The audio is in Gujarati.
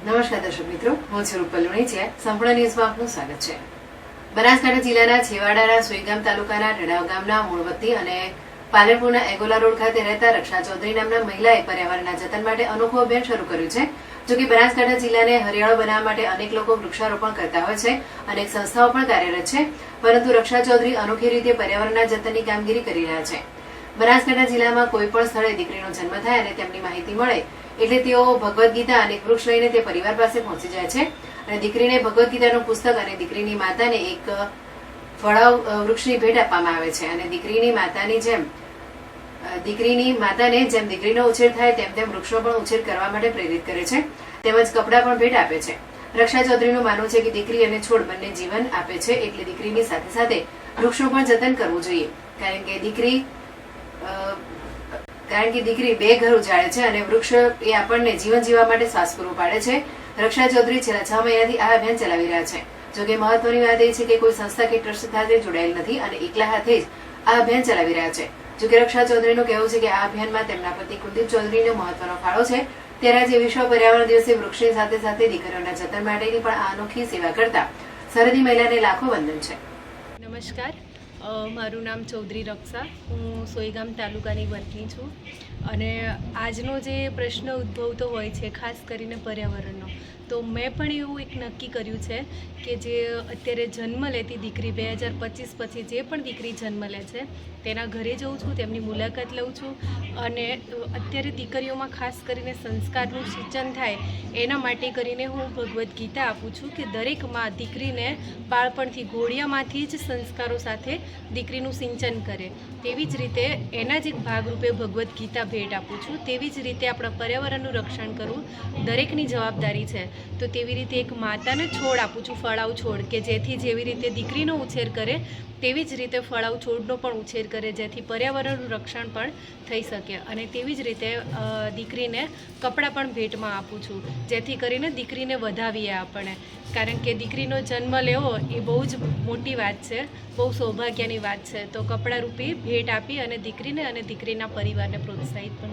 નમસ્કાર દર્શક મિત્રો, હું છું રૂપલ લુણીચિયા. સંપૂર્ણ ન્યૂઝમાં આપનું સ્વાગત છે. બનાસકાંઠા જિલ્લાના છેવાડાના સુઈગામ તાલુકાના ઢડાવ ગામના મૂળવતી અને પાલનપુરના એગોલા રોડ ખાતે રહેતા રક્ષા ચૌધરી નામના મહિલાએ પર્યાવરણના જતન માટે અનોખું અભિયાન શરૂ કર્યું છે. જોકે બનાસકાંઠા જિલ્લાને હરિયાળો બનાવવા માટે અનેક લોકો વૃક્ષારોપણ કરતા હોય છે, અનેક સંસ્થાઓ પણ કાર્યરત છે, પરંતુ રક્ષા ચૌધરી અનોખી રીતે પર્યાવરણના જતનની કામગીરી કરી રહ્યા છે. બનાસકાંઠા જિલ્લામાં કોઈ પણ સ્થળે દીકરીનો જન્મ થાય અને તેમની માહિતી મળે એટલે તેઓ ભગવદ્ ગીતા અને એક વૃક્ષ લઈને તે પરિવાર પાસે પહોંચી જાય છે અને દીકરીને ભગવદ્ ગીતાનું પુસ્તક અને દીકરીની માતાને એક ફળાવ વૃક્ષની ભેટ આપવામાં આવે છે અને દીકરીની માતાને જેમ દીકરીનો ઉછેર થાય તેમ તેમ વૃક્ષનો પણ ઉછેર કરવા માટે પ્રેરિત કરે છે, તેમજ કપડાં પણ ભેટ આપે છે. રક્ષા ચૌધરીનું માનવું છે કે દીકરી અને છોડ બંને જીવન આપે છે, એટલે દીકરીની સાથે સાથે વૃક્ષનું પણ જતન કરવું જોઈએ, કારણ કે દીકરી બે ઘર ઉજાડે છે અને વૃક્ષ એ આપણને જીવન જીવવા માટે શ્વાસ પૂરો પાડે છે. રક્ષા ચૌધરી છેલ્લા 6 મહિનાથી આ અભિયાન ચલાવી રહ્યા છે. જોકે મહત્વની વાત એ છે કે કોઈ સંસ્થા કે ટ્રસ્ટ સાથે જોડાયેલ નથી અને એકલા હાથે જ આ અભિયાન ચલાવી રહ્યા છે. જોકે રક્ષા ચૌધરીનું કહેવું છે કે આ અભિયાનમાં તેમના પતિ કુલદીપ ચૌધરીનો મહત્વનો ફાળો છે. ત્યારે આજે વિશ્વ પર્યાવરણ દિવસે વૃક્ષની સાથે સાથે દીકરીઓના જતન માટેની પણ આ અનોખી સેવા કરતા સરહદી મહિલાને લાખો વંદન છે. નમસ્કાર, મારું નામ ચૌધરી રક્ષા. હું સોઈગામ તાલુકાની વતની છું અને આજનો જે પ્રશ્ન ઉદ્ભવતો હોય છે ખાસ કરીને પર્યાવરણનો, તો મેં પણ એવું એક નક્કી કર્યું છે કે જે અત્યારે જન્મ લેતી દીકરી 2025 પછી જે પણ દીકરી જન્મ લે છે તેના ઘરે જઉં છું, તેમની મુલાકાત લઉં છું અને અત્યારે દીકરીઓમાં ખાસ કરીને સંસ્કારનું સિંચન થાય એના માટે કરીને હું ભગવદ્ ગીતા આપું છું કે દરેક માં દીકરીને બાળપણથી ઘોડિયામાંથી જ સંસ્કારો સાથે દીકરીનું સિંચન કરે. તેવી જ રીતે એના જ એક ભાગરૂપે ભગવદ્ ગીતા ભેટ આપું છું. તેવી જ રીતે આપણા પર્યાવરણનું રક્ષણ કરવું દરેકની જવાબદારી છે. તો તેવી રીતે એક માતાને છોડ આપું છું, ફળાવ છોડ, કે જેથી જેવી રીતે દીકરીનો ઉછેર કરે તેવી જ રીતે ફળાવ છોડનો પણ ઉછેર કરે, જેથી પર્યાવરણનું રક્ષણ પણ થઈ શકે. અને તેવી જ રીતે દીકરીને કપડાં પણ ભેટમાં આપું છું, જેથી કરીને દીકરીને વધાવીએ આપણે, કારણ કે દીકરીનો જન્મ લેવો એ બહુ જ મોટી વાત છે, બહુ સૌભાગ્યની વાત છે. તો કપડાં રૂપી ભેટ આપી અને દીકરીને અને દીકરીના પરિવારને પ્રોત્સાહિત પણ